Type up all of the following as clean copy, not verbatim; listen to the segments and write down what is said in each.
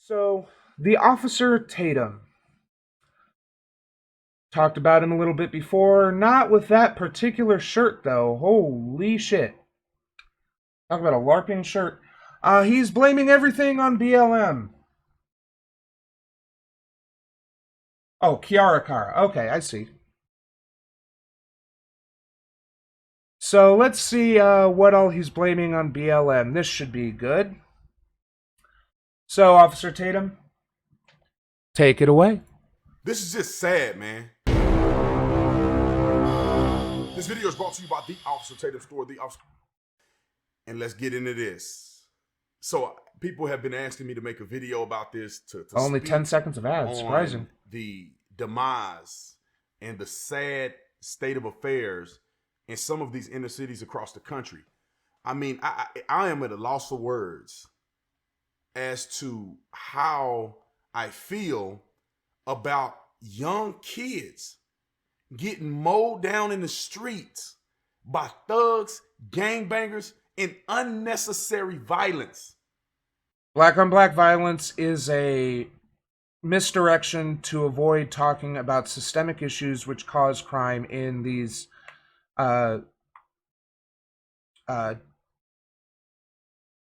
So, the Officer Tatum. Talked about him a little bit before. Not with that particular shirt, though. Holy shit. Talk about a LARPing shirt. He's blaming everything on BLM. Oh, Kiara Kara. Okay, I see. So let's see what all he's blaming on BLM. This should be good. So, Officer Tatum, take it away. This is just sad, man. This video is brought to you by the Officer Tatum Store, the Officer. And let's get into this. So people have been asking me to make a video about this to Only 10 seconds of ads. Surprising. The demise and the sad state of affairs in some of these inner cities across the country. I mean, I am at a loss for words as to how I feel about young kids getting mowed down in the streets by thugs, gangbangers, and unnecessary violence. Black on black violence is a misdirection to avoid talking about systemic issues which cause crime in these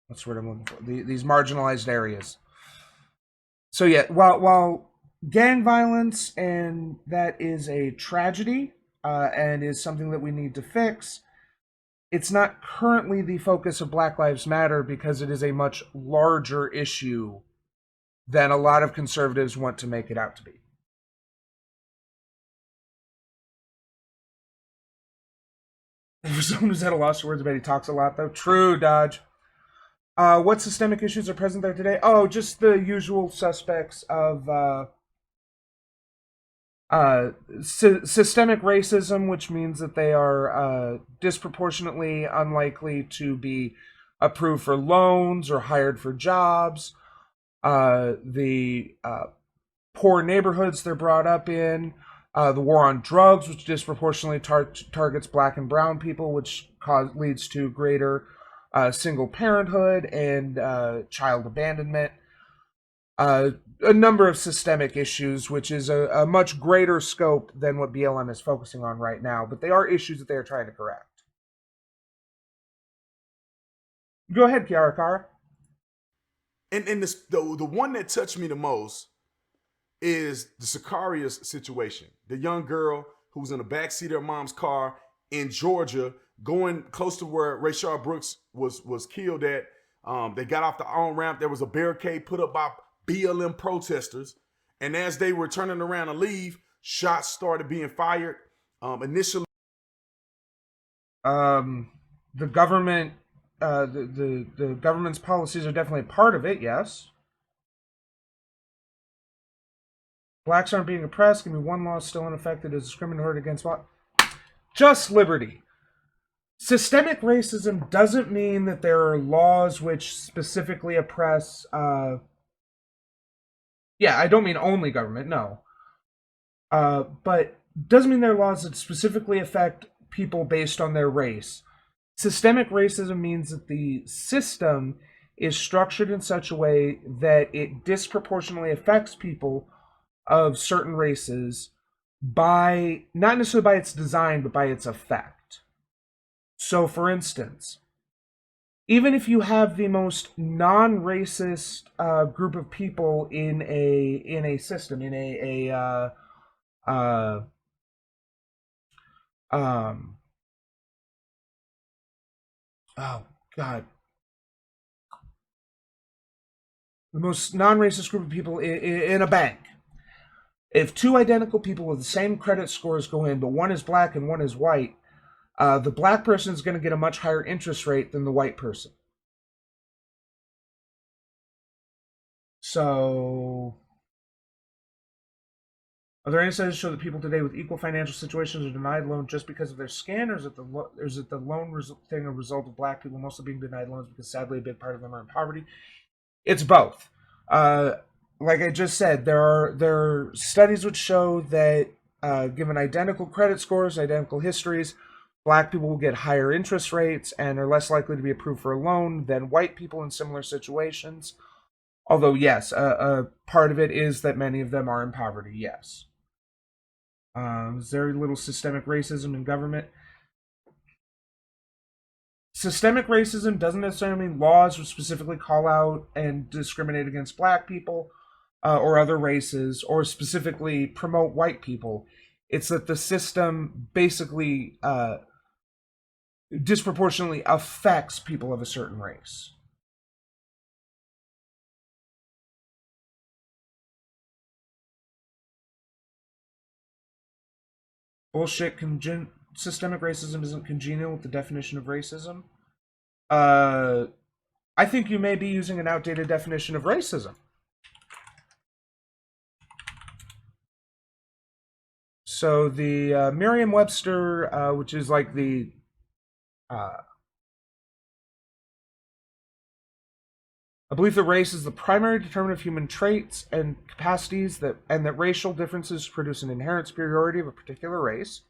what's the word I'm looking for? These marginalized areas. So yeah, while gang violence and that is a tragedy and is something that we need to fix, it's not currently the focus of Black Lives Matter because it is a much larger issue than a lot of conservatives want to make it out to be. For someone who's had a loss of words about he talks a lot, though. True, Dodge. What systemic issues are present there today? Oh, just the usual suspects of systemic racism, which means that they are disproportionately unlikely to be approved for loans or hired for jobs. The poor neighborhoods they're brought up in. The war on drugs, which disproportionately targets black and brown people, which leads to greater single parenthood and child abandonment. A number of systemic issues, which is a much greater scope than what BLM is focusing on right now, but they are issues that they are trying to correct. Go ahead, Kiara Kara. And the one that touched me the most is the Sicarius situation. The young girl who was in the backseat of her mom's car in Georgia, going close to where Rayshard Brooks was killed at. They got off the on-ramp. There was a barricade put up by BLM protesters. And as they were turning around to leave, shots started being fired. Initially, the government, the government's policies are definitely part of it, yes. Blacks aren't being oppressed. Give me one law still unaffected as discriminatory against black. Just liberty. Systemic racism doesn't mean that there are laws which specifically oppress. Yeah, I don't mean only government, no. But doesn't mean there are laws that specifically affect people based on their race. Systemic racism means that the system is structured in such a way that it disproportionately affects people of certain races by, not necessarily by its design, but by its effect. So, for instance, even if you have the most non-racist group of people in a system, in oh god, the most non-racist group of people in a bank. If two identical people with the same credit scores go in, but one is black and one is white, the black person is going to get a much higher interest rate than the white person. So, are there any studies that show that people today with equal financial situations are denied loans just because of their skin, or is it the loan thing a result of black people mostly being denied loans because sadly a big part of them are in poverty? It's both. Like I just said, there are studies which show that given identical credit scores, identical histories, black people will get higher interest rates and are less likely to be approved for a loan than white people in similar situations. Although, yes, a part of it is that many of them are in poverty, yes. There's very little systemic racism in government. Systemic racism doesn't necessarily mean laws would specifically call out and discriminate against black people or other races or specifically promote white people. It's that the system basically disproportionately affects people of a certain race. Bullshit. Systemic racism isn't congenial with the definition of racism. Uh, I think you may be using an outdated definition of racism. So the Merriam-Webster, which is like the uh, I believe that race is the primary determinant of human traits and capacities and that racial differences produce an inherent superiority of a particular race.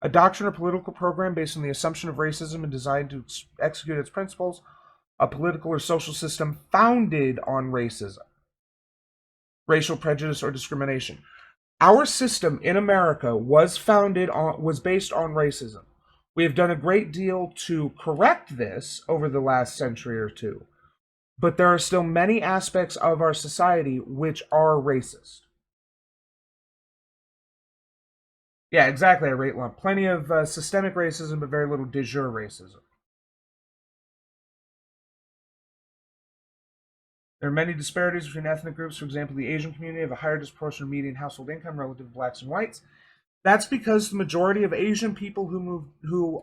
A doctrine or political program based on the assumption of racism and designed to execute its principles. A political or social system founded on racism, racial prejudice, or discrimination. Our system in America was based on racism. We have done a great deal to correct this over the last century or two, but there are still many aspects of our society which are racist. Yeah, exactly. I rate lump. Plenty of systemic racism, but very little de jure racism. There are many disparities between ethnic groups. For example, the Asian community have a higher disproportionate median household income relative to blacks and whites. That's because the majority of Asian people who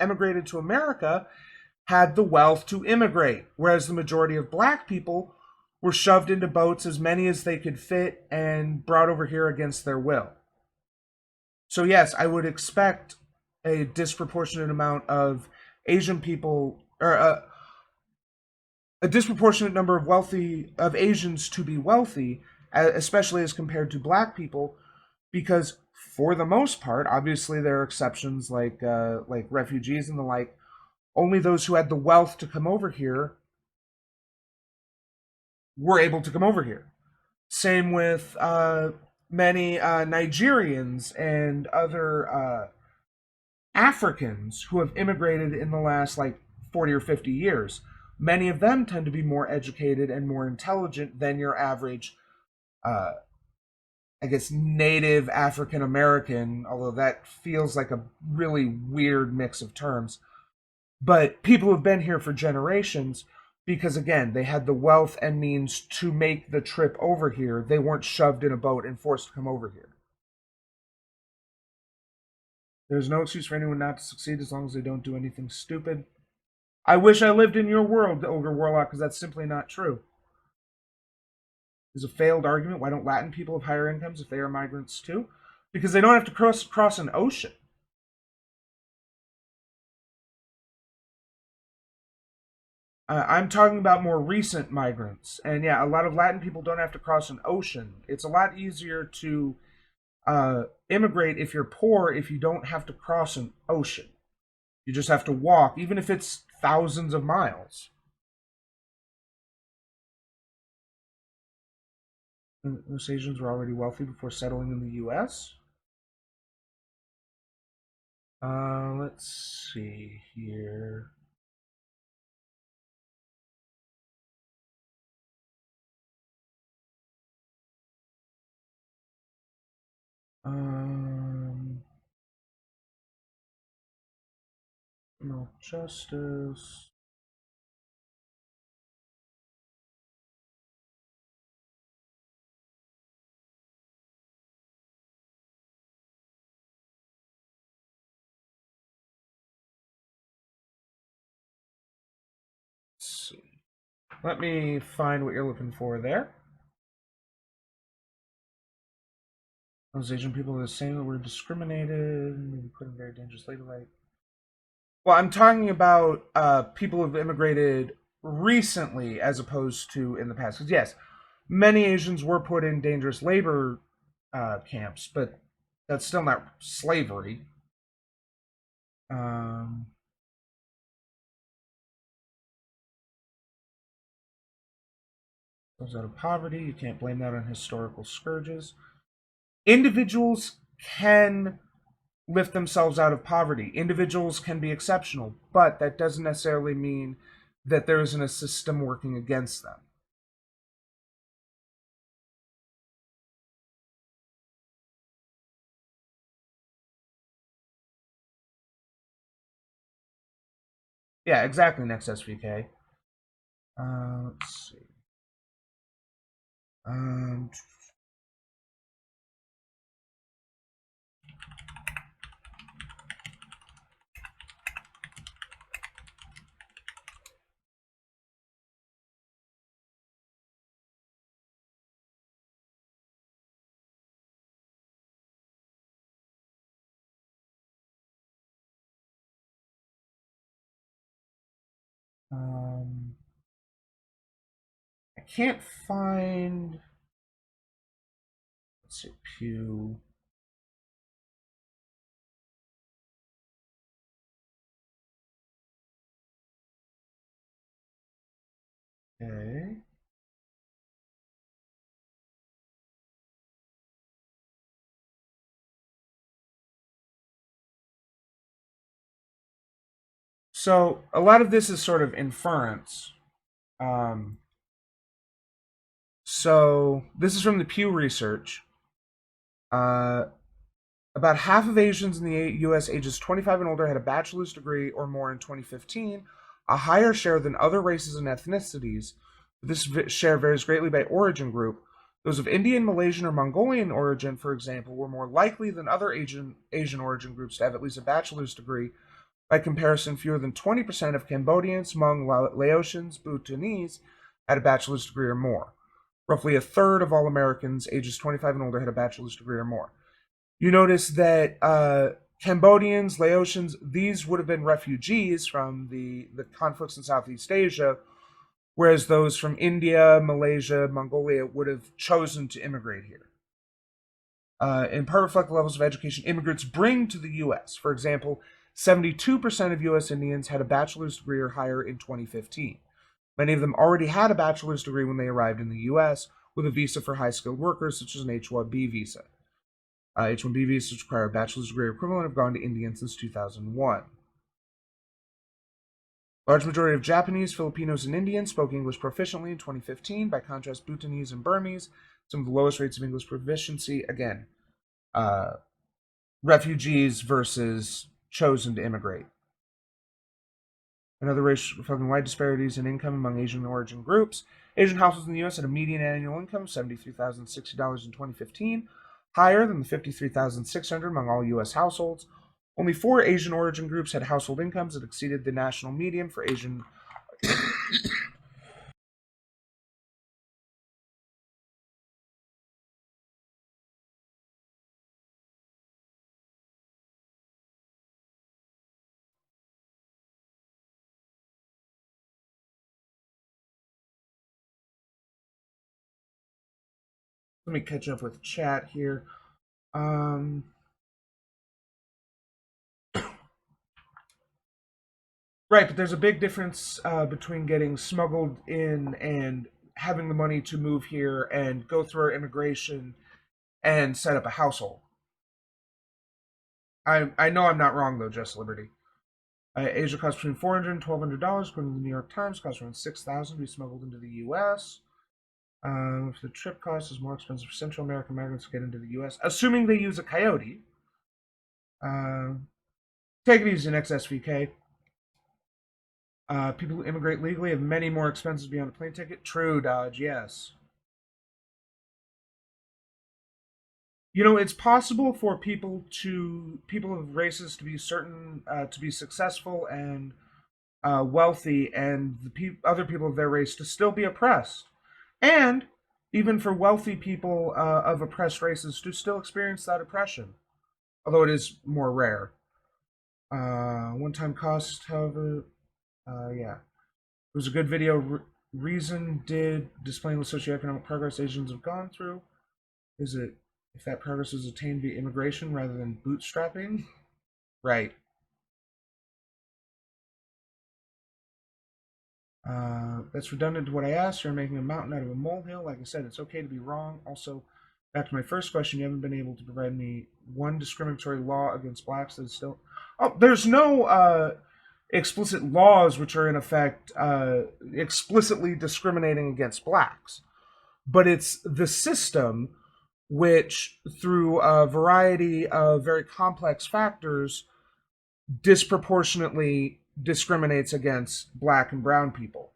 emigrated to America had the wealth to immigrate, whereas the majority of black people were shoved into boats, as many as they could fit, and brought over here against their will. So yes, I would expect a disproportionate amount of Asian people, or a disproportionate number of Asians to be wealthy, especially as compared to black people, because for the most part, obviously there are exceptions like refugees and the like. Only those who had the wealth to come over here were able to come over here. Same with many Nigerians and other Africans who have immigrated in the last like 40 or 50 years. Many of them tend to be more educated and more intelligent than your average, uh, I guess, native African American, although that feels like a really weird mix of terms. But people who've been here for generations because, again, they had the wealth and means to make the trip over here. They weren't shoved in a boat and forced to come over here. There's no excuse for anyone not to succeed as long as they don't do anything stupid. I wish I lived in your world, Ogre Warlock, because that's simply not true. Is a failed argument. Why don't Latin people have higher incomes if they are migrants too? Because they don't have to cross an ocean. I'm talking about more recent migrants. And yeah, a lot of Latin people don't have to cross an ocean. It's a lot easier to immigrate if you're poor if you don't have to cross an ocean. You just have to walk, even if it's thousands of miles. Most Asians were already wealthy before settling in the U.S. Let's see here. No justice. Let's see. Let me find what you're looking for there. Those Asian people are the same that were discriminated, maybe put in very dangerous labor life. Well, I'm talking about people who've immigrated recently as opposed to in the past. Because, yes, many Asians were put in dangerous labor camps, but that's still not slavery. Um, themselves out of poverty. You can't blame that on historical scourges. Individuals can lift themselves out of poverty. Individuals can be exceptional, but that doesn't necessarily mean that there isn't a system working against them. Yeah, exactly, next SVK. Let's see. Um, um, I can't find. Let's see, Pew. Okay. So a lot of this is sort of inference. Um, so this is from the Pew Research. Uh, About half of Asians in the U.S. ages 25 and older had a bachelor's degree or more in 2015, a higher share than other races and ethnicities. This share varies greatly by origin group. Those of Indian, Malaysian, or Mongolian origin, for example, were more likely than other Asian origin groups to have at least a bachelor's degree. By comparison, fewer than 20% of Cambodians, Hmong, Laotians, Bhutanese had a bachelor's degree or more. Roughly a third of all Americans ages 25 and older had a bachelor's degree or more. You notice that Cambodians, Laotians, these would have been refugees from the conflicts in Southeast Asia, whereas those from India, Malaysia, Mongolia would have chosen to immigrate here. In part reflect the levels of education immigrants bring to the U.S. For example, 72% of U.S. Indians had a bachelor's degree or higher in 2015. Many of them already had a bachelor's degree when they arrived in the U.S. with a visa for high skilled workers, such as an H-1B visa. H-1B visas require a bachelor's degree equivalent have gone to Indians since 2001. Large majority of Japanese, Filipinos, and Indians spoke English proficiently in 2015. By contrast, Bhutanese and Burmese, some of the lowest rates of English proficiency. Again, uh, refugees versus chosen to immigrate. Another race reflecting wide disparities in income among Asian origin groups. Asian households in the U.S. had a median annual income of $73,060 in 2015, higher than the $53,600 among all U.S. households. Only 4 Asian origin groups had household incomes that exceeded the national median for Asian. Let me catch up with chat here. Um, right, but there's a big difference between getting smuggled in and having the money to move here and go through our immigration and set up a household. I know I'm not wrong though, Just Liberty. Asia costs between $400 and $1,200, according to the New York Times. Costs around $6,000 to be smuggled into the U.S. If the trip cost is more expensive for Central American migrants to get into the U.S., assuming they use a coyote. Uh, Take it easy, next SVK. People who immigrate legally have many more expenses beyond a plane ticket. True, Dodge. Yes. You know, it's possible for people of races to be certain to be successful and wealthy, and the other people of their race to still be oppressed, and even for wealthy people of oppressed races to still experience that oppression, although it is more rare. One-time cost, however, yeah, it was a good video. Reason did displaying the socioeconomic progress Asians have gone through. Is it if that progress is attained via immigration rather than bootstrapping? Right. That's redundant to what I asked. You're making a mountain out of a molehill. Like I said, it's okay to be wrong. Also, back to my first question, you haven't been able to provide me one discriminatory law against blacks that is still. Oh, there's no explicit laws which are in effect explicitly discriminating against blacks, but it's the system which, through a variety of very complex factors, disproportionately discriminates against black and brown people.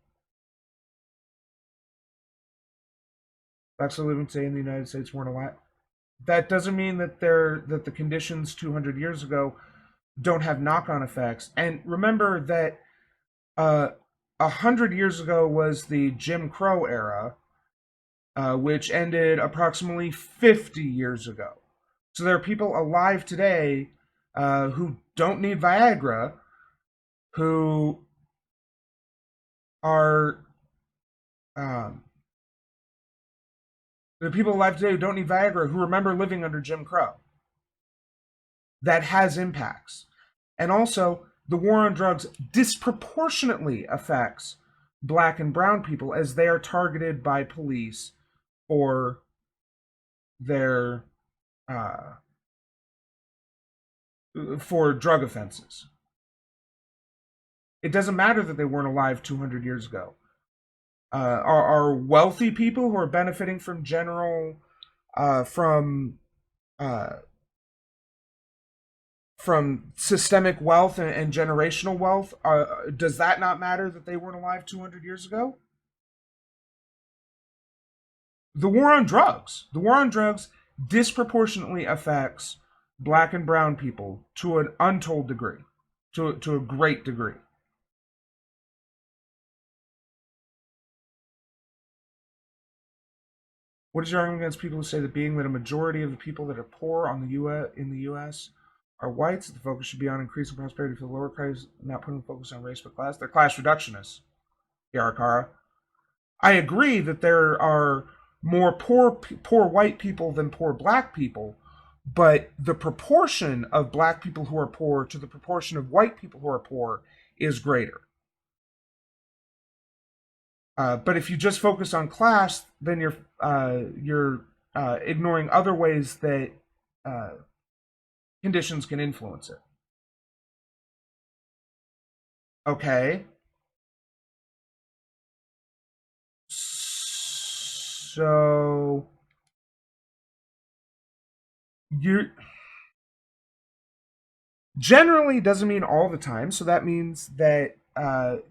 Blacks who live and stay in the United States weren't allowed. That doesn't mean that the conditions 200 years ago don't have knock-on effects. And remember that 100 years ago was the Jim Crow era, which ended approximately 50 years ago. So there are people alive today who don't need Viagra, who are um, there are people alive today who don't need Viagra who remember living under Jim Crow. That has impacts. And also, the war on drugs disproportionately affects black and brown people as they are targeted by police for their uh, for drug offenses. It doesn't matter that they weren't alive 200 years ago. Are wealthy people who are benefiting from general uh, from systemic wealth and generational wealth, does that not matter that they weren't alive 200 years ago? The war on drugs disproportionately affects black and brown people to an untold degree, to a great degree. What is your argument against people who say that being that a majority of the people that are poor on the US in the U.S. are whites, that the focus should be on increasing prosperity for the lower class, not putting the focus on race but class? They're class reductionists, Yarakara. I agree that there are more poor white people than poor black people, but the proportion of black people who are poor to the proportion of white people who are poor is greater. But if you just focus on class, then you're ignoring other ways that uh, conditions can influence it. Okay, so you generally doesn't mean all the time. So that means that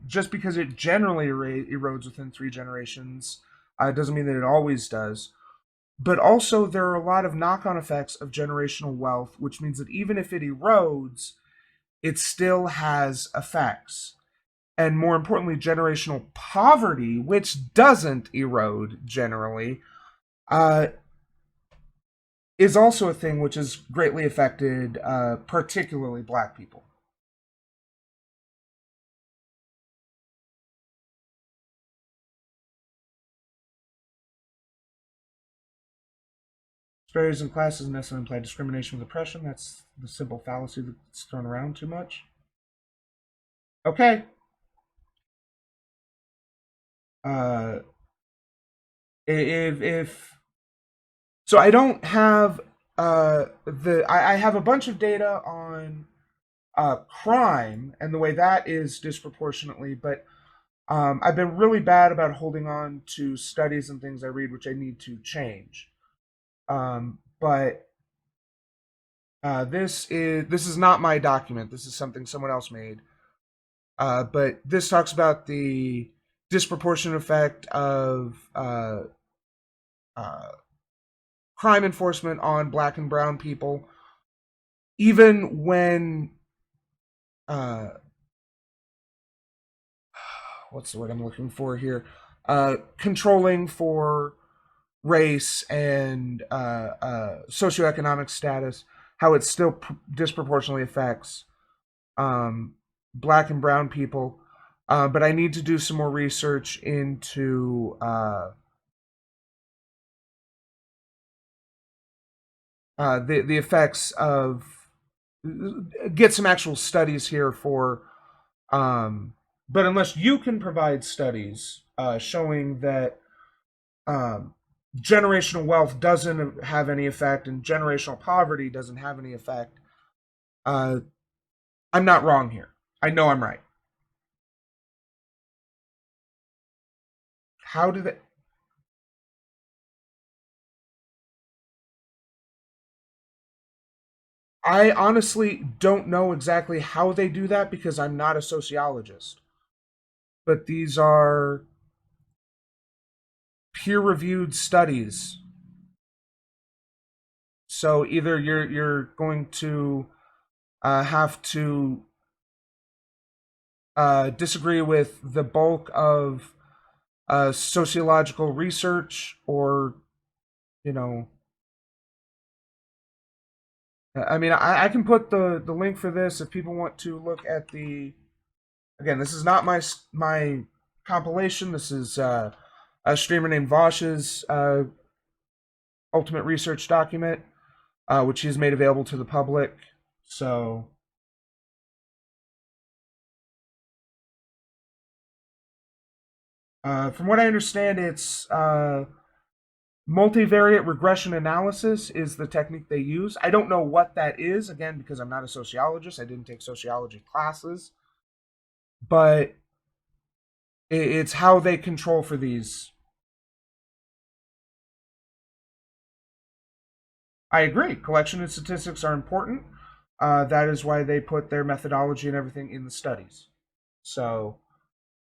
just because it generally erodes within 3 generations, doesn't mean that it always does. But also, there are a lot of knock-on effects of generational wealth, which means that even if it erodes, it still has effects. And more importantly, generational poverty, which doesn't erode generally, uh, is also a thing which has greatly affected particularly black people. Disparities in classes doesn't necessarily imply discrimination or oppression. That's the simple fallacy that's thrown around too much. Okay. Uh, if so, I don't have I have a bunch of data on crime and the way that is disproportionately, but I've been really bad about holding on to studies and things I read, which I need to change. But this is not my document. This is something someone else made. But this talks about the disproportionate effect of uh, crime enforcement on black and brown people, even when uh, what's the word I'm looking for here? Controlling for race and socioeconomic status, how it still disproportionately affects um, black and brown people. But I need to do some more research into the effects of get some actual studies here for um, But unless you can provide studies showing that um, generational wealth doesn't have any effect and generational poverty doesn't have any effect, uh, I'm not wrong here. I know I'm right. How do they? I honestly don't know exactly how they do that because I'm not a sociologist. But these are peer-reviewed studies. So either you're going to have to disagree with the bulk of sociological research, or you know, I mean, I can put the link for this if people want to look at the. Again, this is not my compilation. This is a streamer named Vosh's ultimate research document, which he's made available to the public. So, from what I understand, it's multivariate regression analysis is the technique they use. I don't know what that is, again, because I'm not a sociologist. I didn't take sociology classes, but it's how they control for these. I agree. Collection and statistics are important. That is why they put their methodology and everything in the studies. So,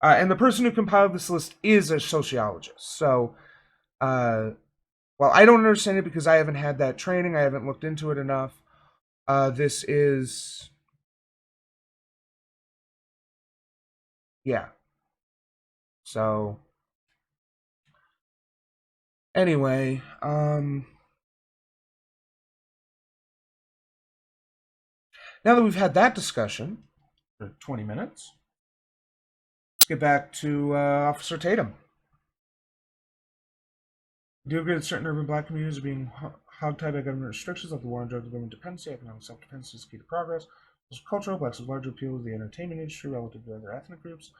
and the person who compiled this list is a sociologist. So, uh, well, I don't understand it because I haven't had that training. I haven't looked into it enough. This is, yeah. So, anyway, now that we've had that discussion for 20 minutes, let's get back to Officer Tatum. Do you agree that certain urban black communities are being hogtied by government restrictions like the war on drugs, government dependency, economic self-defense is key to progress? Social cultural, blacks have larger appeal to the entertainment industry relative to other ethnic groups.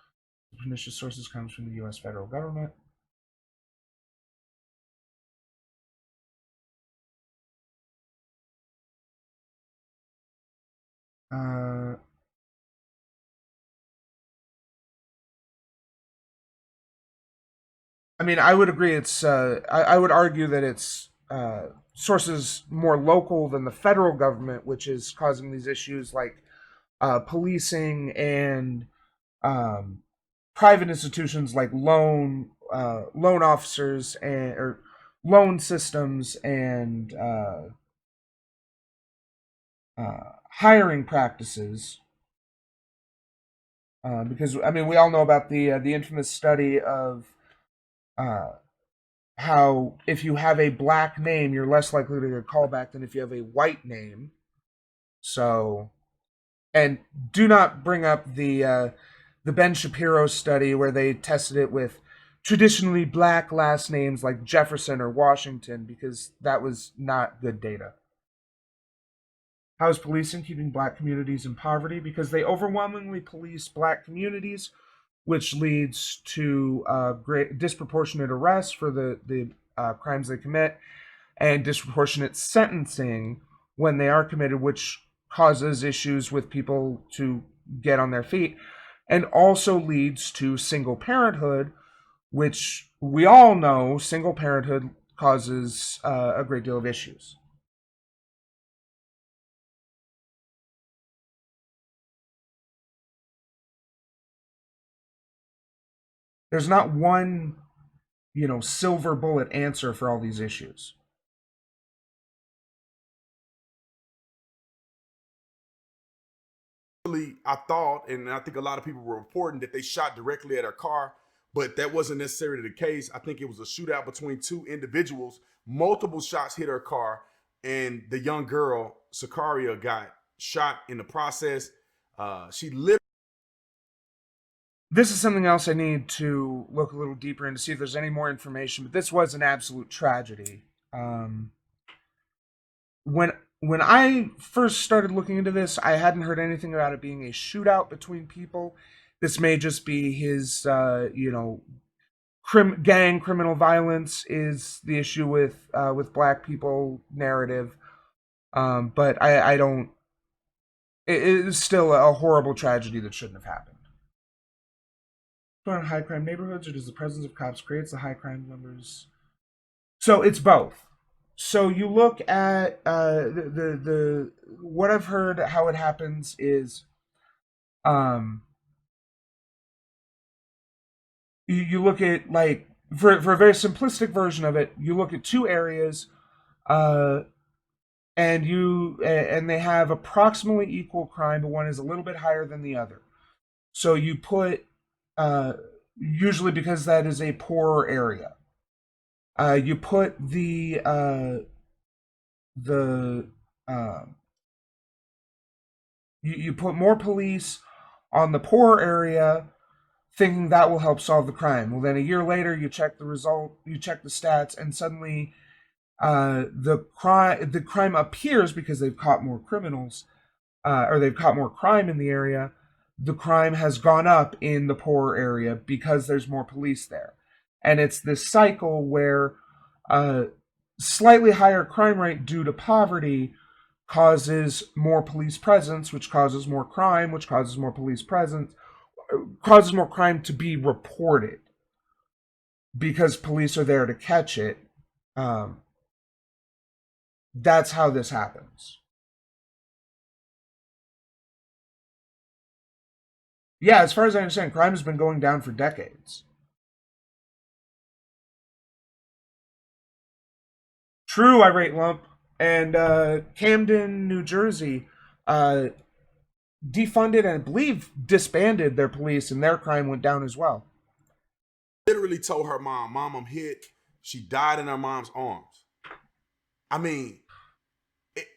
The pernicious sources comes from the U.S. federal government. Uh, I mean, I would agree. It's. I would argue that it's sources more local than the federal government, which is causing these issues like policing and um, private institutions like loan officers and or loan systems and hiring practices. Because I mean, we all know about the infamous study of uh, how if you have a black name, you're less likely to get a callback than if you have a white name. So, and do not bring up the Ben Shapiro study where they tested it with traditionally black last names like Jefferson or Washington, because that was not good data. How is policing keeping black communities in poverty? Because they overwhelmingly police black communities, which leads to great disproportionate arrests for the crimes they commit and disproportionate sentencing when they are committed, which causes issues with people to get on their feet, and also leads to single parenthood, which we all know single parenthood causes a great deal of issues. There's not one, silver bullet answer for all these issues. I thought, and I think a lot of people were reporting that they shot directly at her car, but that wasn't necessarily the case. I think it was a shootout between two individuals. Multiple shots hit her car, and the young girl, Sakaria, got shot in the process. She literally. This is something else I need to look a little deeper into, see if there's any more information. But this was an absolute tragedy. When when I first started looking into this, I hadn't heard anything about it being a shootout between people. This may just be his, gang criminal violence is the issue with black people narrative. But I don't. It is still a horrible tragedy that shouldn't have happened. On high crime neighborhoods, or does the presence of cops creates the high crime numbers? So it's both. So you look at the what I've heard how it happens is um you look at like for a very simplistic version of it, you look at two areas uh and they have approximately equal crime, but one is a little bit higher than the other. So you put uh usually because that is a poorer area. You put the you put more police on the poor area, thinking that will help solve the crime. Well, then a year later, you check the result, you check the stats, and suddenly the crime appears because they've caught more criminals, or they've caught more crime in the area. The crime has gone up in the poorer area because there's more police there, and it's this cycle where uh, slightly higher crime rate due to poverty causes more police presence, which causes more crime, which causes more police presence, causes more crime to be reported because police are there to catch it. Um, that's how this happens. Yeah, as far as I understand, crime has been going down for decades. True, irate lump. And Camden, New Jersey, uh, defunded and I believe disbanded their police, and their crime went down as well. Literally told her mom, "Mom, I'm hit." She died in her mom's arms. I mean, it,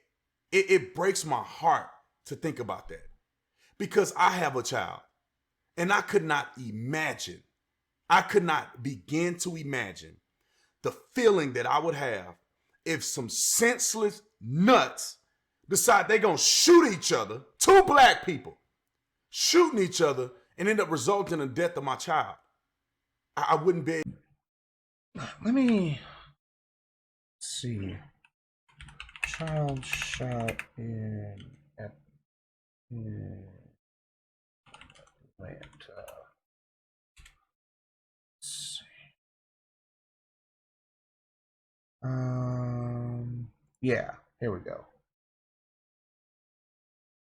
it breaks my heart to think about that because I have a child and I could not begin to imagine the feeling that I would have if some senseless nuts decide they're going to shoot each other, two black people shooting each other, and end up resulting in the death of my child. I wouldn't be. Let me see. Child shot in Atlanta. Let's see. Yeah, here we go.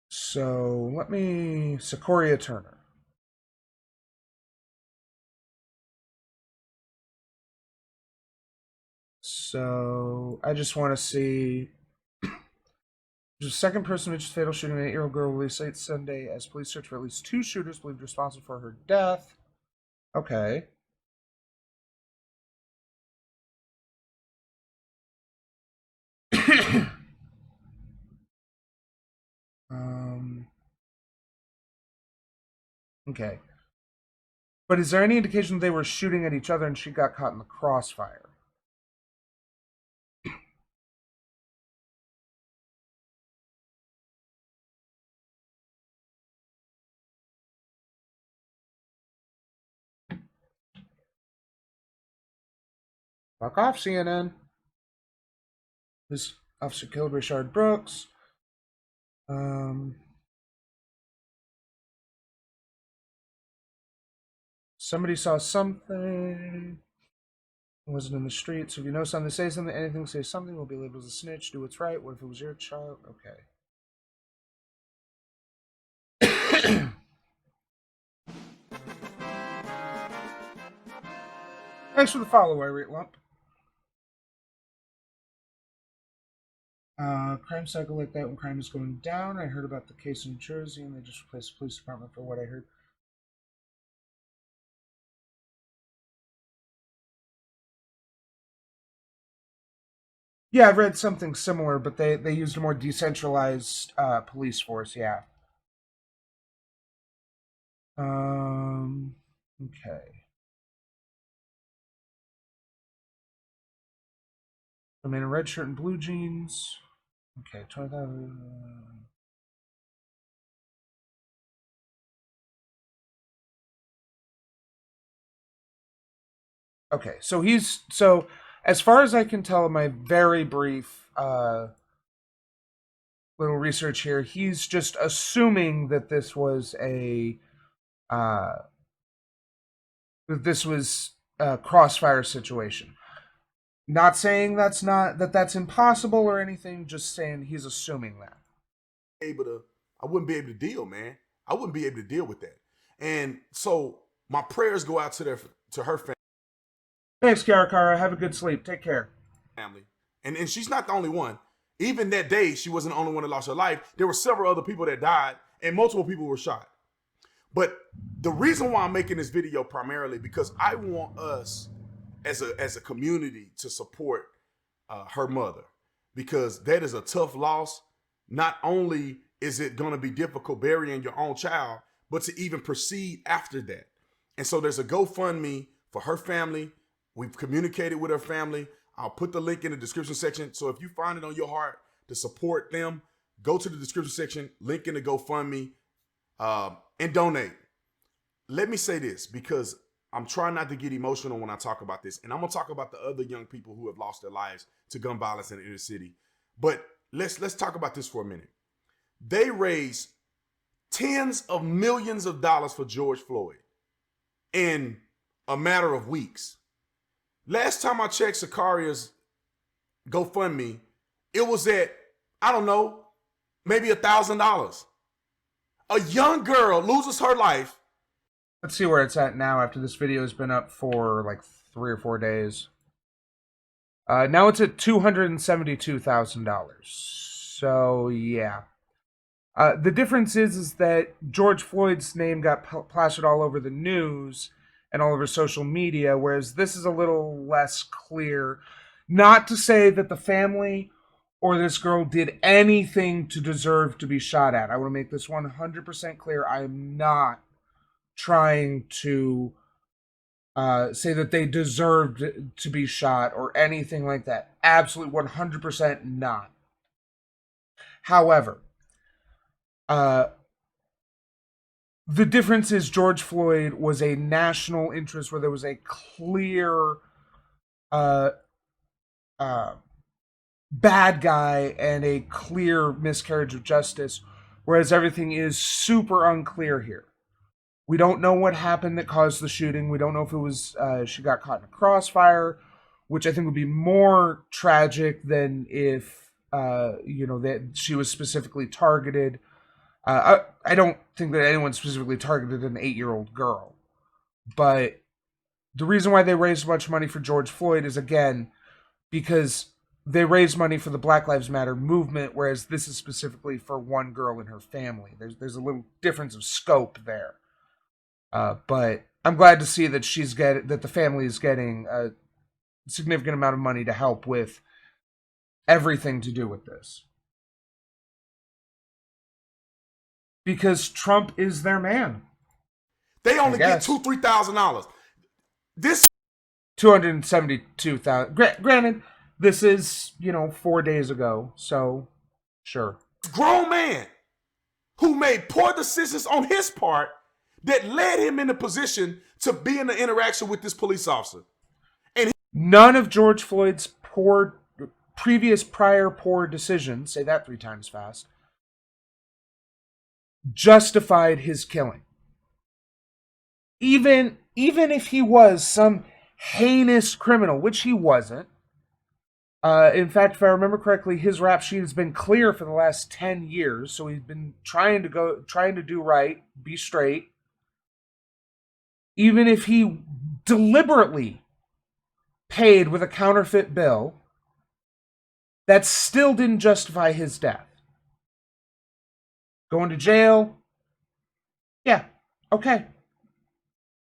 So let me Sequoia Turner. So I just want to see. There's a second person who just fatal shooting an 8-year-old girl released late Sunday as police search for at least two shooters believed responsible for her death. Okay. um. Okay. But is there any indication they were shooting at each other and she got caught in the crossfire? Fuck off, CNN. This officer killed Richard Brooks. Um, somebody saw something. It wasn't in the street. So if you know something, say something. Anything, say something. Will be labeled as a snitch. Do what's right. What if it was your child? Okay. Thanks for the follow, Irate Lump. Crime cycle like that when crime is going down. I heard about the case in New Jersey, and they just replaced the police department for what I heard. Yeah, I've read something similar, but they used a more decentralized police force. Yeah. Um. Okay. I'm in a red shirt and blue jeans. Okay. 20,000. Okay, so as far as I can tell in my very brief little research here, he's just assuming that uh, this was a crossfire situation. Not saying that's impossible or anything. Just saying he's assuming that. Able to, I wouldn't be able to deal, man. I wouldn't be able to deal with that. And so my prayers go out to her Thanks, Karakara. Have a good sleep. Take care. family. And she's not the only one. Even that day, she wasn't the only one that lost her life. There were several other people that died, and multiple people were shot. But the reason why I'm making this video primarily because I want us as a community to support her mother, because that is a tough loss. Not only is it going to be difficult burying your own child, but to even proceed after that. And so there's a GoFundMe for her family. We've communicated with her family. I'll put the link in the description section. So if you find it on your heart to support them, go to the description section, link in the GoFundMe, and donate. Let me say this, because I'm trying not to get emotional when I talk about this. And I'm going to talk about the other young people who have lost their lives to gun violence in the inner city. But let's talk about this for a minute. They raised tens of millions of dollars for George Floyd in a matter of weeks. Last time I checked Sakaria's GoFundMe, it was at, I don't know, maybe $1,000. A young girl loses her life. Let's see where it's at now after this video has been up for like 3 or 4 days. Now it's at $272,000. So yeah. The difference is that George Floyd's name got plastered all over the news and all over social media, whereas this is a little less clear. Not to say that the family or this girl did anything to deserve to be shot at. I want to make this 100% clear. I am not trying to say that they deserved to be shot or anything like that. Absolutely 100% not. However, the difference is George Floyd was a national interest where there was a clear uh, bad guy and a clear miscarriage of justice, whereas everything is super unclear here. We don't know what happened that caused the shooting. We don't know if it was she got caught in a crossfire, which I think would be more tragic than if that she was specifically targeted. I don't think that anyone specifically targeted an 8-year-old girl, but the reason why they raised much money for George Floyd is, again, because they raised money for the Black Lives Matter movement, whereas this is specifically for one girl and her family. There's a little difference of scope there. But I'm glad to see that that the family is getting a significant amount of money to help with everything to do with this. Because Trump is their man. They only get $2,000-$3,000. This $272,000. Granted, this is 4 days ago, so sure. Grown man who made poor decisions on his part that led him in the position to be in the interaction with this police officer. And none of George Floyd's prior poor decisions, say that 3 times fast, justified his killing. Even if he was some heinous criminal, which he wasn't. In fact, if I remember correctly, his rap sheet has been clear for the last 10 years, so he's been trying to do right, be straight. Even if he deliberately paid with a counterfeit bill, that still didn't justify his death. Going to jail? Yeah, okay.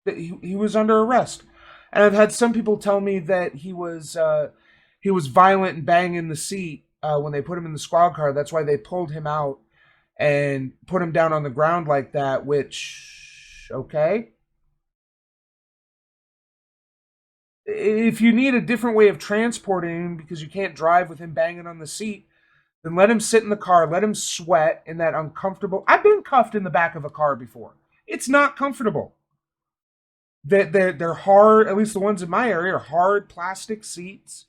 He was under arrest. And I've had some people tell me that he was violent and banging the seat when they put him in the squad car. That's why they pulled him out and put him down on the ground like that, which, okay. If you need a different way of transporting him because you can't drive with him banging on the seat, then let him sit in the car, let him sweat in that uncomfortable... I've been cuffed in the back of a car before. It's not comfortable. They're hard, at least the ones in my area are hard plastic seats.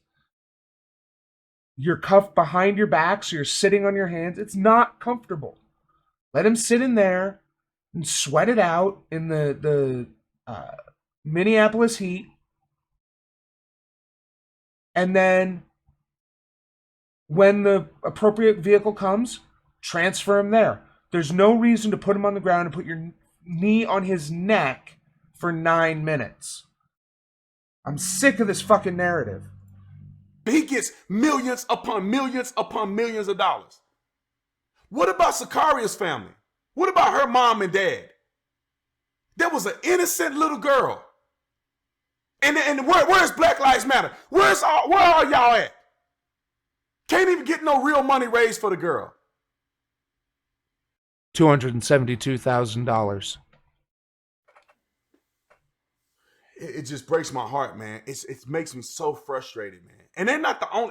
You're cuffed behind your back, so you're sitting on your hands. It's not comfortable. Let him sit in there and sweat it out in the Minneapolis heat, and then when the appropriate vehicle comes, transfer him there. There's no reason to put him on the ground and put your knee on his neck for 9 minutes. I'm sick of this fucking narrative. He gets millions upon millions upon millions of dollars. What about Sicaria's family? What about her mom and dad? There was an innocent little girl. And where's Black Lives Matter? Where are y'all at? Can't even get no real money raised for the girl. $272,000. It just breaks my heart, man. It makes me so frustrated, man. And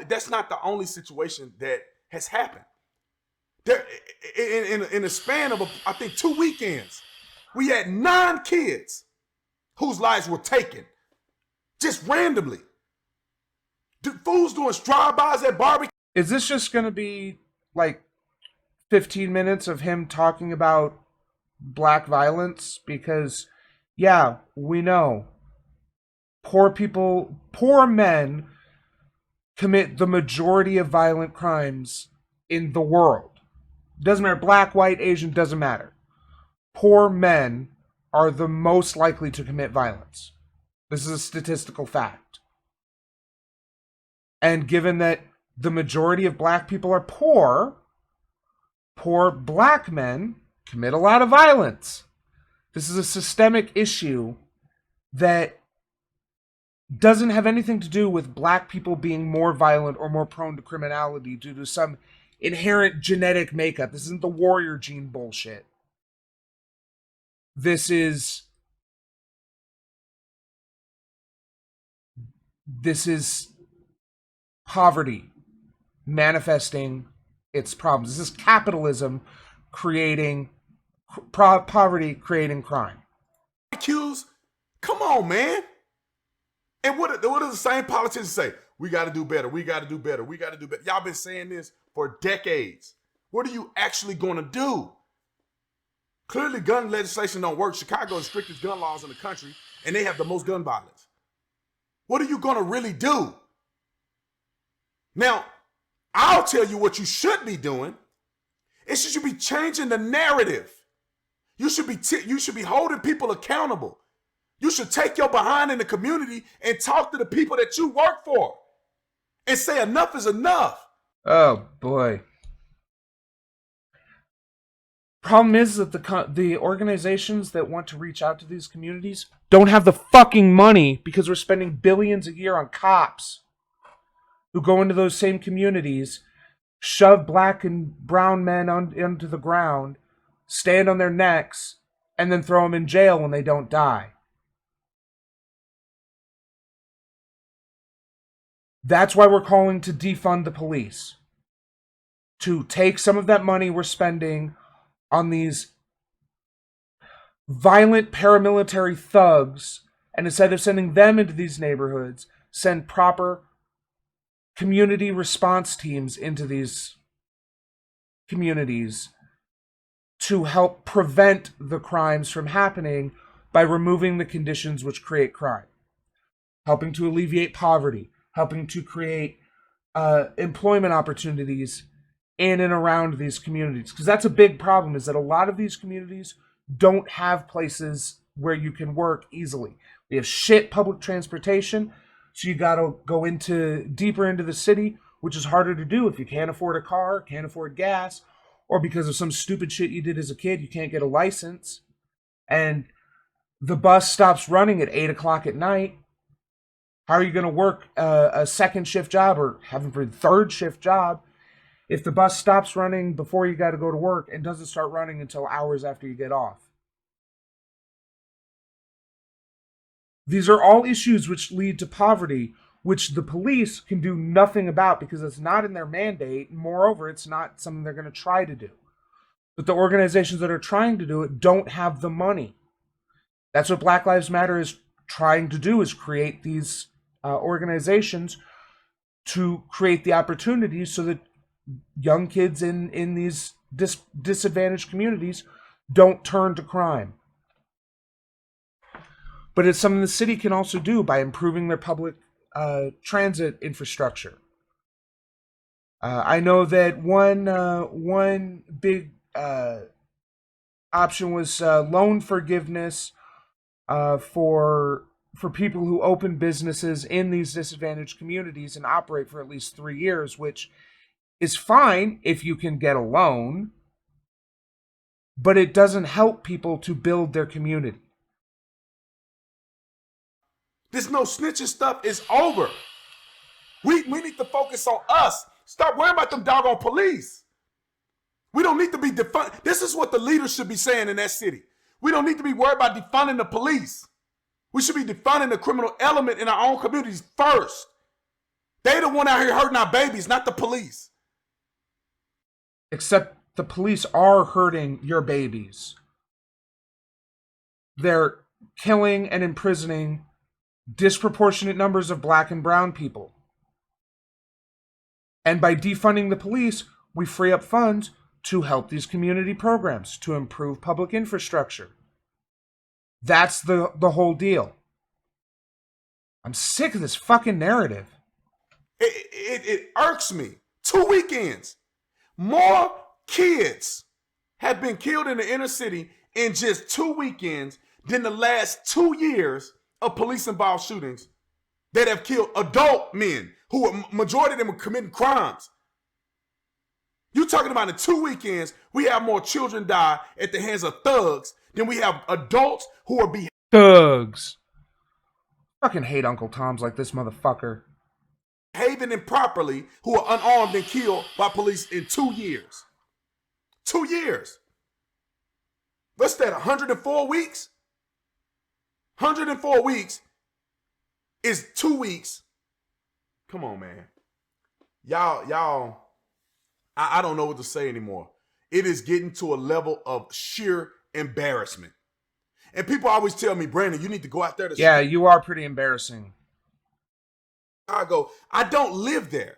that's not the only situation that has happened. There, in a span of, I think, 2 weekends, we had 9 kids whose lives were taken just randomly. Fools doing drive-bys at barbecue. Is this just going to be like 15 minutes of him talking about black violence? Because, yeah, we know poor men commit the majority of violent crimes in the world. Doesn't matter, black, white, Asian, doesn't matter. Poor men are the most likely to commit violence. This is a statistical fact. And given that the majority of black people are poor black men commit a lot of violence. This is a systemic issue that doesn't have anything to do with black people being more violent or more prone to criminality due to some inherent genetic makeup. This isn't the warrior gene bullshit. This is poverty manifesting its problems. This is capitalism creating poverty, creating crime. Accused? Come on, man. And what do the same politicians say? We got to do better. We got to do better. We got to do better. Y'all been saying this for decades. What are you actually going to do? Clearly, gun legislation don't work. Chicago has the strictest gun laws in the country, and they have the most gun violence. What are you going to really do? Now, I'll tell you what you should be doing. You should be changing the narrative. You should be holding people accountable. You should take your behind in the community and talk to the people that you work for and say enough is enough. Oh, boy. Problem is that the organizations that want to reach out to these communities don't have the fucking money because we're spending billions a year on cops who go into those same communities, shove black and brown men into the ground, stand on their necks, and then throw them in jail when they don't die. That's why we're calling to defund the police. To take some of that money we're spending on these violent paramilitary thugs, and instead of sending them into these neighborhoods, send proper community response teams into these communities to help prevent the crimes from happening by removing the conditions which create crime, helping to alleviate poverty, helping to create employment opportunities in and around these communities. Because that's a big problem, is that a lot of these communities don't have places where you can work easily. We have shit public transportation, so you got to go deeper into the city, which is harder to do if you can't afford a car, can't afford gas, or because of some stupid shit you did as a kid, you can't get a license, and the bus stops running at 8 o'clock at night. How are you going to work a second shift job or having a third shift job if the bus stops running before you got to go to work and doesn't start running until hours after you get off? These are all issues which lead to poverty, which the police can do nothing about because it's not in their mandate. And moreover, it's not something they're going to try to do. But the organizations that are trying to do it don't have the money. That's what Black Lives Matter is trying to do is create these organizations to create the opportunities so that young kids in these disadvantaged communities don't turn to crime. But it's something the city can also do by improving their public transit infrastructure. I know that one big option was loan forgiveness for people who open businesses in these disadvantaged communities and operate for at least 3 years, which is fine if you can get a loan, but it doesn't help people to build their community. This no snitching stuff is over. We need to focus on us. Stop worrying about them doggone police. We don't need to be defunding. This is what the leaders should be saying in that city. We don't need to be worried about defunding the police. We should be defunding the criminal element in our own communities first. They the one out here hurting our babies, not the police. Except the police are hurting your babies. They're killing and imprisoning disproportionate numbers of black and brown people. And by defunding the police, we free up funds to help these community programs, to improve public infrastructure. That's the whole deal. I'm sick of this fucking narrative. It irks me. 2 weekends. More kids have been killed in the inner city in just 2 weekends than the last 2 years of police-involved shootings that have killed adult men who, majority of them, are committing crimes. You're talking about in 2 weekends, we have more children die at the hands of thugs than we have adults who are thugs. Fucking hate Uncle Toms like this motherfucker. behaving improperly who are unarmed and killed by police in 2 years. 2 years. What's that, 104 weeks? 104 weeks is 2 weeks. Come on, man. Y'all, I don't know what to say anymore. It is getting to a level of sheer embarrassment. And people always tell me, Brandon, you need to go out there to Yeah, you are pretty embarrassing. Chicago. I don't live there.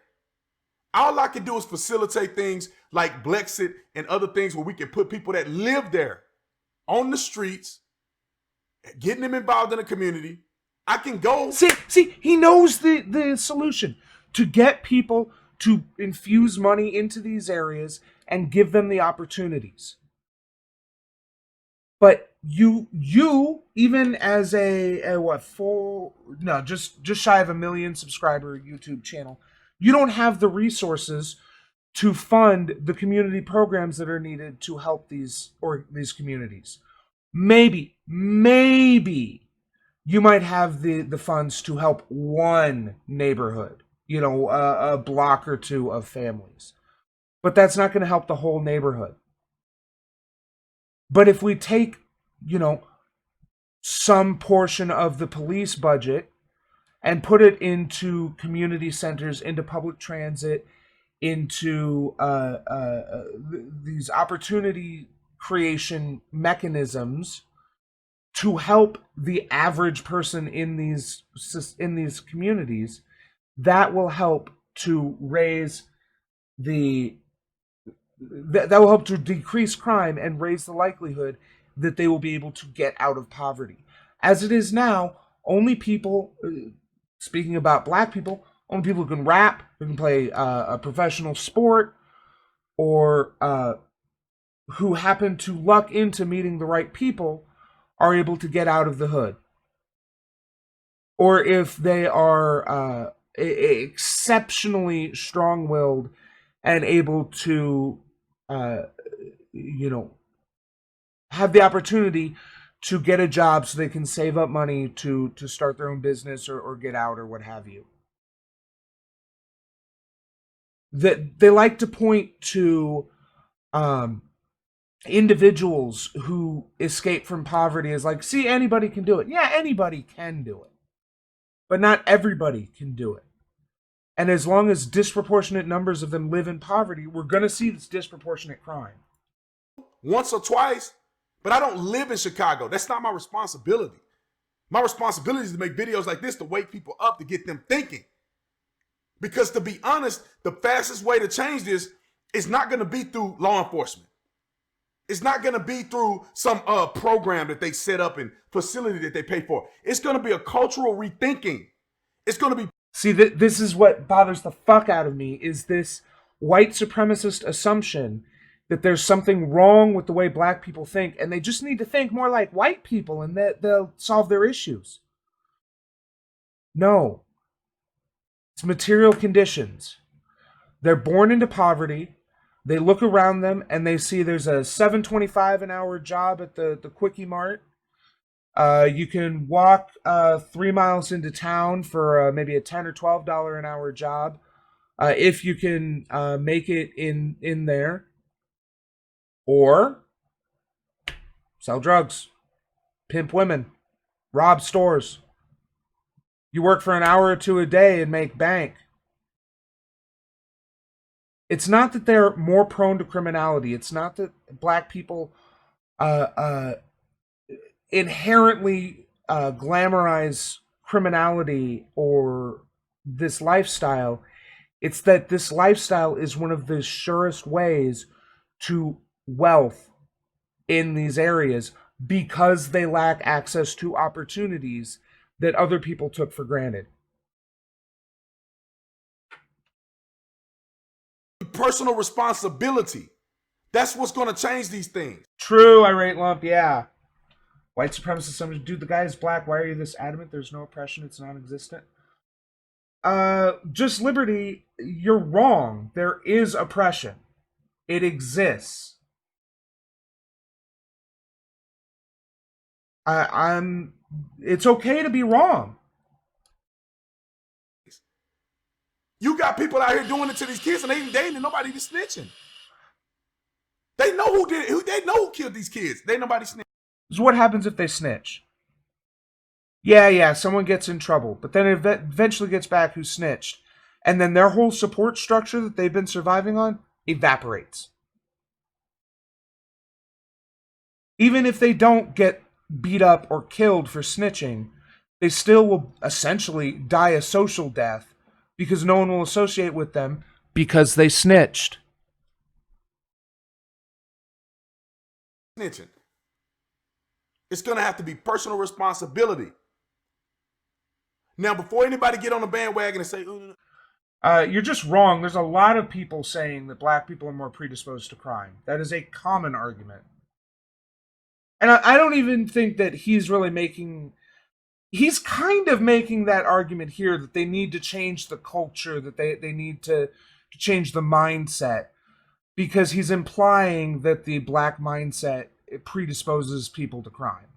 All I can do is facilitate things like Blexit and other things where we can put people that live there on the streets, getting them involved in the community. I can go. See, he knows the solution. To get people to infuse money into these areas and give them the opportunities. But you even as just shy of 1 million subscriber YouTube channel, you don't have the resources to fund the community programs that are needed to help these communities. Maybe you might have the funds to help one neighborhood, a block or two of families. But that's not going to help the whole neighborhood. But if we take, some portion of the police budget and put it into community centers, into public transit, into these opportunity creation mechanisms to help the average person in these communities, that will help to raise that will help to decrease crime and raise the likelihood that they will be able to get out of poverty. As it is now, only people, speaking about black people, only people who can rap, who can play a professional sport, or who happen to luck into meeting the right people are able to get out of the hood. Or if they are exceptionally strong-willed and able to, have the opportunity to get a job so they can save up money to start their own business or get out or what have you. That they like to point to individuals who escape from poverty as like, see, anybody can do it. Yeah, anybody can do it. But not everybody can do it. And as long as disproportionate numbers of them live in poverty, we're going to see this disproportionate crime. Once or twice, but I don't live in Chicago. That's not my responsibility. My responsibility is to make videos like this to wake people up, to get them thinking. Because to be honest, the fastest way to change this is not going to be through law enforcement. It's not going to be through some program that they set up and facility that they pay for. It's going to be a cultural rethinking. It's going to be. See, this is what bothers the fuck out of me, is this white supremacist assumption that there's something wrong with the way black people think, and they just need to think more like white people and that they'll solve their issues. No. It's material conditions. They're born into poverty. They look around them and they see there's a $7.25 an hour job at the Quickie Mart. You can walk 3 miles into town for maybe a $10 or $12 an hour job, if you can make it in there. Or sell drugs, pimp women, rob stores. You work for an hour or two a day and make bank. It's not that they're more prone to criminality. It's not that black people inherently glamorize criminality or this lifestyle. It's that this lifestyle is one of the surest ways to wealth in these areas because they lack access to opportunities that other people took for granted. Personal responsibility. That's what's going to change these things. True, irate lump, yeah. White supremacist, somebody, dude, the guy is black. Why are you this adamant? There's no oppression. It's non-existent. Just liberty, you're wrong. There is oppression. It exists. It's okay to be wrong. You got people out here doing it to these kids, and they ain't nobody even snitching. They know who did it. They know who killed these kids. They ain't nobody snitching. This is what happens if they snitch. Yeah, someone gets in trouble, but then it eventually gets back who snitched. And then their whole support structure that they've been surviving on evaporates. Even if they don't get beat up or killed for snitching, they still will essentially die a social death because no one will associate with them because they snitched. Snitching. It's going to have to be personal responsibility. Now, before anybody get on the bandwagon and say, you're just wrong. There's a lot of people saying that black people are more predisposed to crime. That is a common argument. And I don't even think that he's really making... He's kind of making that argument here that they need to change the culture, that they need to change the mindset, because he's implying that the black mindset predisposes people to crime.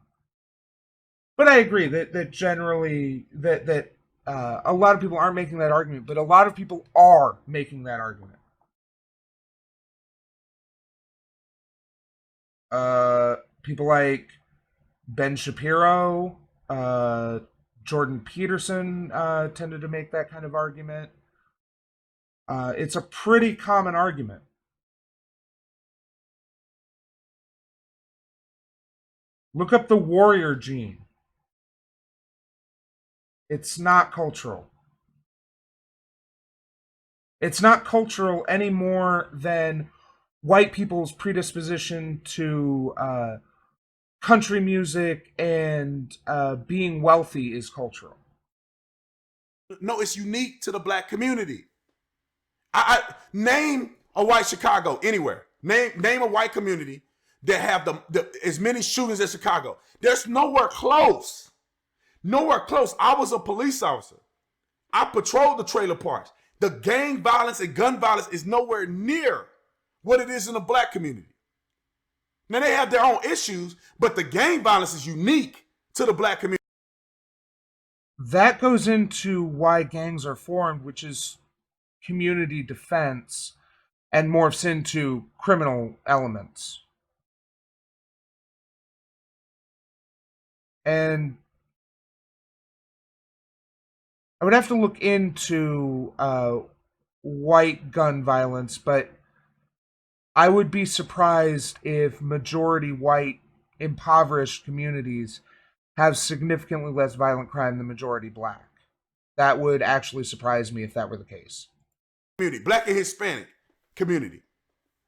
But I agree that generally that a lot of people aren't making that argument, but a lot of people are making that argument. People like Ben Shapiro, Jordan Peterson tended to make that kind of argument. It's a pretty common argument. Look up the warrior gene. It's not cultural. It's not cultural any more than white people's predisposition to country music and being wealthy is cultural. No, it's unique to the black community. I name a white Chicago anywhere. Name a white community that have the as many shootings as Chicago. There's nowhere close. Nowhere close. I was a police officer. I patrolled the trailer parks. The gang violence and gun violence is nowhere near what it is in the black community. Now, they have their own issues, but the gang violence is unique to the black community. That goes into why gangs are formed, which is community defense, and morphs into criminal elements. And I would have to look into white gun violence, but I would be surprised if majority white impoverished communities have significantly less violent crime than majority black. That would actually surprise me if that were the case. Community, black and Hispanic community.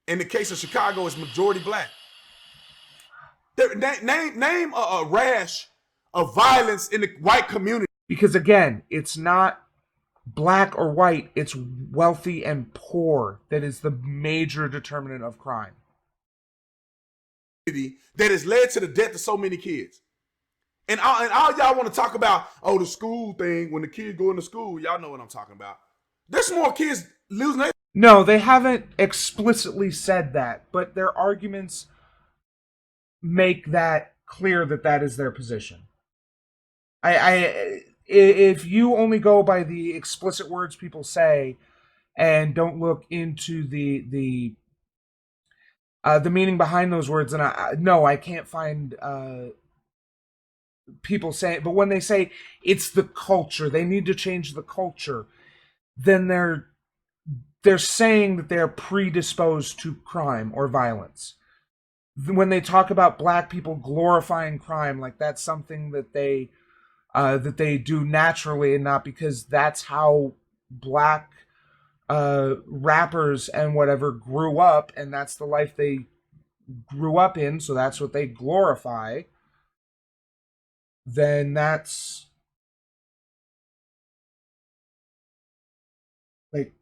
In the case of Chicago, it's majority black. Name a rash of violence in the white community. Because again, it's not black or white, it's wealthy and poor that is the major determinant of crime. That has led to the death of so many kids. And all y'all want to talk about, oh, the school thing, when the kids go into school, y'all know what I'm talking about. There's more kids losing their... No, they haven't explicitly said that, but their arguments make that clear that that is their position. If you only go by the explicit words people say and don't look into the meaning behind those words, and I can't find people saying. But when they say it's the culture, they need to change the culture, then they're saying that they're predisposed to crime or violence. When they talk about black people glorifying crime, like that's something that they do naturally and not because that's how black rappers and whatever grew up and that's the life they grew up in, so that's what they glorify, then that's like,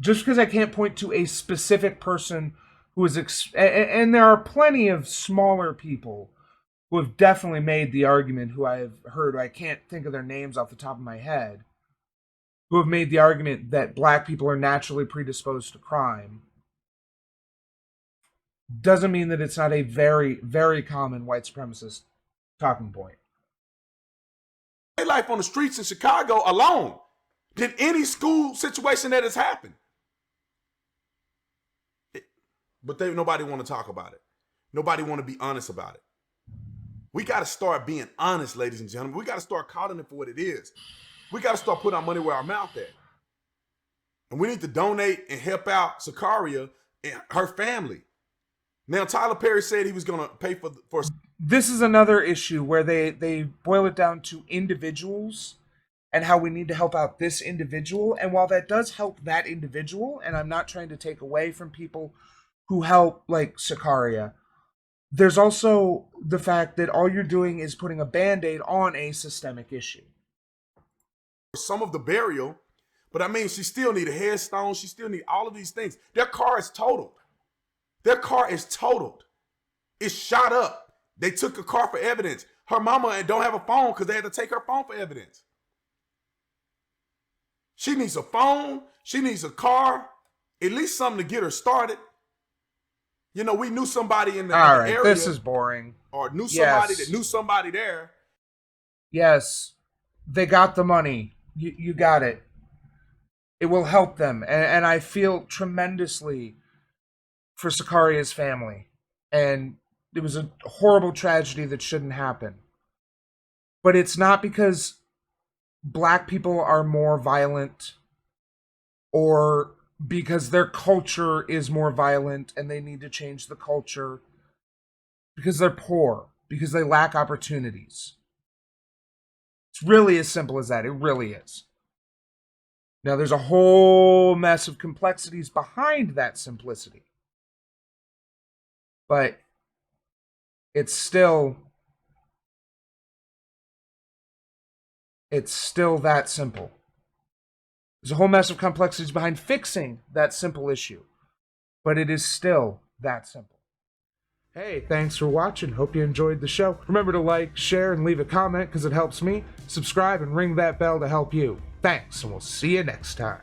just because I can't point to a specific person who is, and there are plenty of smaller people who have definitely made the argument, who I've heard, I can't think of their names off the top of my head, who have made the argument that black people are naturally predisposed to crime. Doesn't mean that it's not a very, very common white supremacist talking point. Life on the streets in Chicago alone than any school situation that has happened. But nobody want to talk about it. Nobody want to be honest about it. We got to start being honest, ladies and gentlemen. We got to start calling it for what it is. We got to start putting our money where our mouth at. And we need to donate and help out Sakaria and her family. Now, Tyler Perry said he was going to pay for... This is another issue where they boil it down to individuals and how we need to help out this individual. And while that does help that individual, and I'm not trying to take away from people who help, like Sakaria, there's also the fact that all you're doing is putting a Band-Aid on a systemic issue. Some of the burial, but I mean, she still need a headstone. She still need all of these things. Their car is totaled. Their car is totaled. It's shot up. They took a car for evidence. Her mama don't have a phone because they had to take her phone for evidence. She needs a phone. She needs a car. At least something to get her started. You know, we knew somebody in the area. This is boring. Or knew somebody that knew somebody there. Yes, they got the money. You got it. It will help them. And I feel tremendously for Sakaria's family. And it was a horrible tragedy that shouldn't happen. But it's not because black people are more violent or because their culture is more violent and they need to change the culture, because they're poor, because they lack opportunities. It's really as simple as that. It really is. Now, there's a whole mess of complexities behind that simplicity. But it's still that simple. There's a whole mess of complexities behind fixing that simple issue. But it is still that simple. Hey, thanks for watching. Hope you enjoyed the show. Remember to like, share, and leave a comment because it helps me. Subscribe and ring that bell to help you. Thanks, and we'll see you next time.